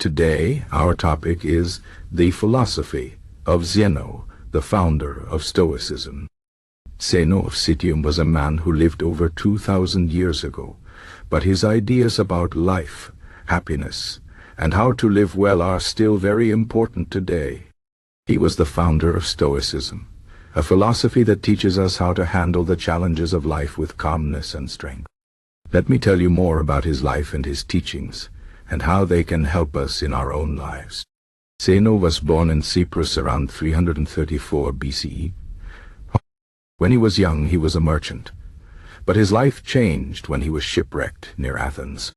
Today, our topic is the philosophy of Zeno, the founder of Stoicism. Zeno of Citium was a man who lived over 2,000 years ago, but his ideas about life, happiness, and how to live well are still very important today. He was the founder of Stoicism, a philosophy that teaches us how to handle the challenges of life with calmness and strength. Let me tell you more about his life and his teachings, and how they can help us in our own lives. Zeno was born in Cyprus around 334 BCE. When he was young, he was a merchant, but his life changed when he was shipwrecked near Athens.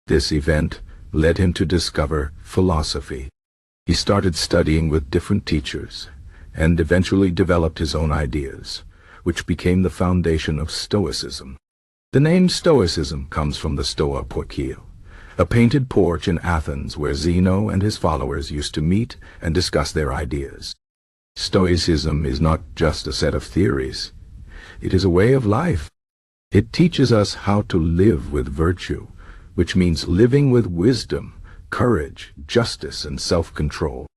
This event led him to discover philosophy. He started studying with different teachers, and eventually developed his own ideas, which became the foundation of Stoicism. The name Stoicism comes from the Stoa Porcio, a painted porch in Athens where Zeno and his followers used to meet and discuss their ideas. Stoicism is not just a set of theories. It is a way of life. It teaches us how to live with virtue, which means living with wisdom, courage, justice, and self-control.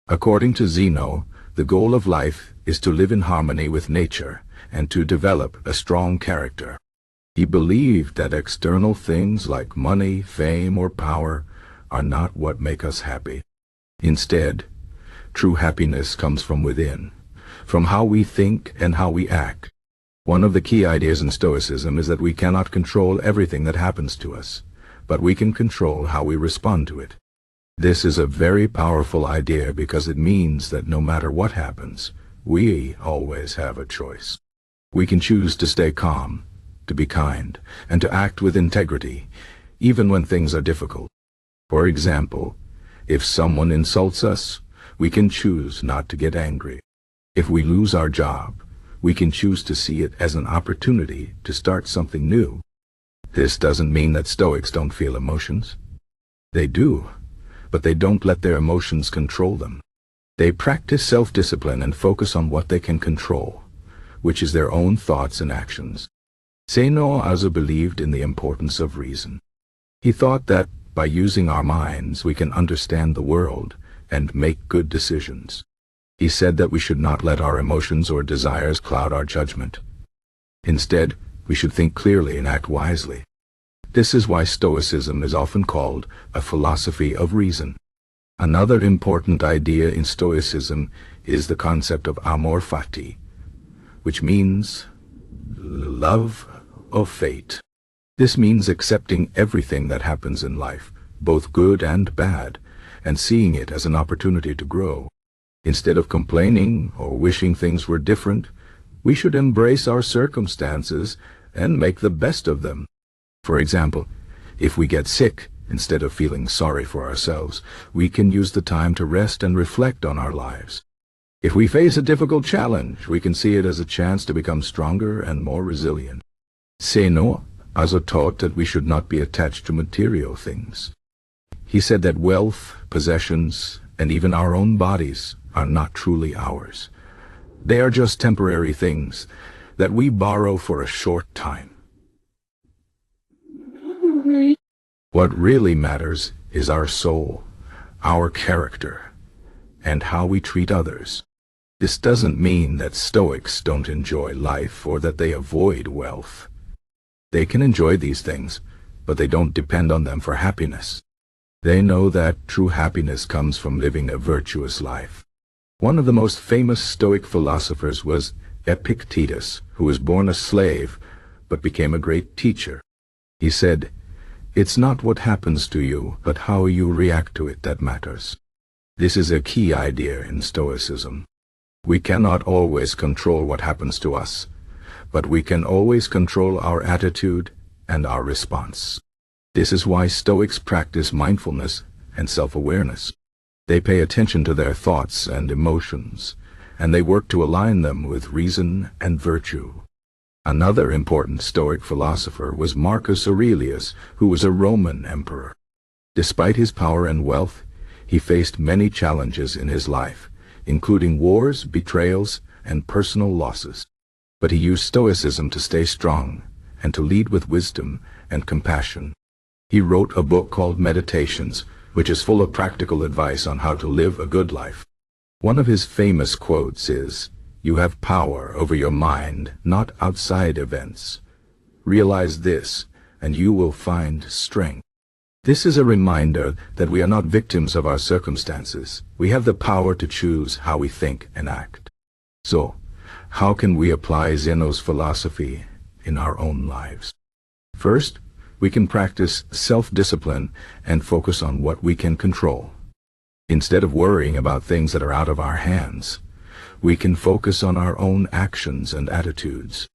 According to Zeno, the goal of life is to live in harmony with nature and to develop a strong character. He believed that external things like money, fame, or power are not what make us happy. Instead, true happiness comes from within, from how we think and how we act. One of the key ideas in Stoicism is that we cannot control everything that happens to us, but we can control how we respond to it. This is a very powerful idea because it means that no matter what happens, we always have a choice. We can choose to stay calm, to be kind, and to act with integrity, even when things are difficult. For example, if someone insults us, we can choose not to get angry. If we lose our job, we can choose to see it as an opportunity to start something new. This doesn't mean that Stoics don't feel emotions. They do, but they don't let their emotions control them. They practice self-discipline and focus on what they can control, which is their own thoughts and actions. Zeno also believed in the importance of reason. He thought that by using our minds we can understand the world and make good decisions. He said that we should not let our emotions or desires cloud our judgment. Instead, we should think clearly and act wisely. This is why Stoicism is often called a philosophy of reason. Another important idea in Stoicism is the concept of Amor fati, which means love of fate. This means accepting everything that happens in life, both good and bad, and seeing it as an opportunity to grow. Instead of complaining or wishing things were different, we should embrace our circumstances and make the best of them. For example, if we get sick, instead of feeling sorry for ourselves, we can use the time to rest and reflect on our lives. If we face a difficult challenge, we can see it as a chance to become stronger and more resilient. Zeno also taught that we should not be attached to material things. He said that wealth, possessions, and even our own bodies are not truly ours. They are just temporary things that we borrow for a short time. What really matters is our soul, our character, and how we treat others. This doesn't mean that Stoics don't enjoy life or that they avoid wealth. They can enjoy these things, but they don't depend on them for happiness. They know that true happiness comes from living a virtuous life. One of the most famous Stoic philosophers was Epictetus, who was born a slave, but became a great teacher. He said, "It's not what happens to you, but how you react to it that matters." This is a key idea in Stoicism. We cannot always control what happens to us, but we can always control our attitude and our response. This is why Stoics practice mindfulness and self-awareness. They pay attention to their thoughts and emotions, and they work to align them with reason and virtue. Another important Stoic philosopher was Marcus Aurelius, who was a Roman emperor. Despite his power and wealth, he faced many challenges in his life, including wars, betrayals, and personal losses. But he used Stoicism to stay strong and to lead with wisdom and compassion. He wrote a book called Meditations, which is full of practical advice on how to live a good life. One of his famous quotes is, "You have power over your mind, not outside events. Realize this, and you will find strength." This is a reminder that we are not victims of our circumstances. We have the power to choose how we think and act. So, how can we apply Zeno's philosophy in our own lives? First, we can practice self-discipline and focus on what we can control. Instead of worrying about things that are out of our hands, we can focus on our own actions and attitudes.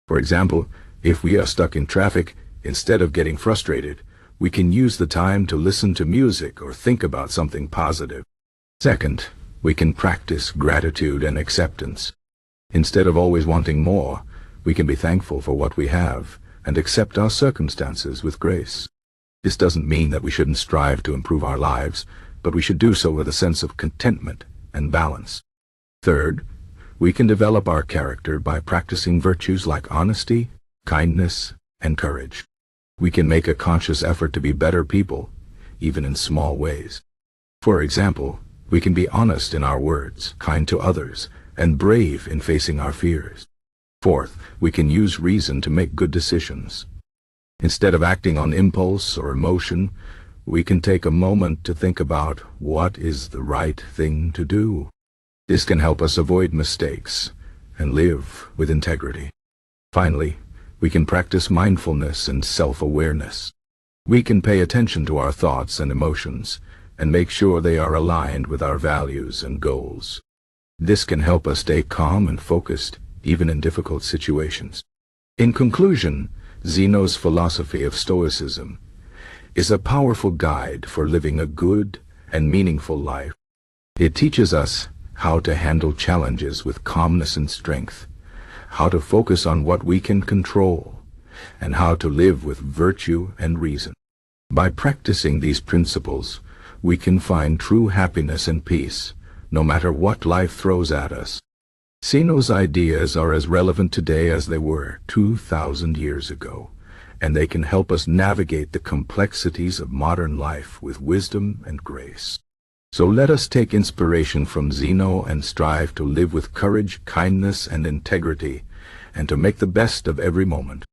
For example, if we are stuck in traffic, instead of getting frustrated, we can use the time to listen to music or think about something positive. Second, we can practice gratitude and acceptance. Instead of always wanting more, we can be thankful for what we have and accept our circumstances with grace. This doesn't mean that we shouldn't strive to improve our lives, but we should do so with a sense of contentment and balance. Third, we can develop our character by practicing virtues like honesty, kindness, and courage. We can make a conscious effort to be better people, even in small ways. For example, we can be honest in our words, kind to others, and brave in facing our fears. Fourth, we can use reason to make good decisions. Instead of acting on impulse or emotion, we can take a moment to think about what is the right thing to do. This can help us avoid mistakes and live with integrity. Finally, we can practice mindfulness and self-awareness. We can pay attention to our thoughts and emotions and make sure they are aligned with our values and goals. This can help us stay calm and focused, even in difficult situations. In conclusion, Zeno's philosophy of Stoicism is a powerful guide for living a good and meaningful life. It teaches us how to handle challenges with calmness and strength, how to focus on what we can control, and how to live with virtue and reason. By practicing these principles, we can find true happiness and peace, no matter what life throws at us. Zeno's ideas are as relevant today as they were 2,000 years ago, and they can help us navigate the complexities of modern life with wisdom and grace. So let us take inspiration from Zeno and strive to live with courage, kindness, and integrity, and to make the best of every moment.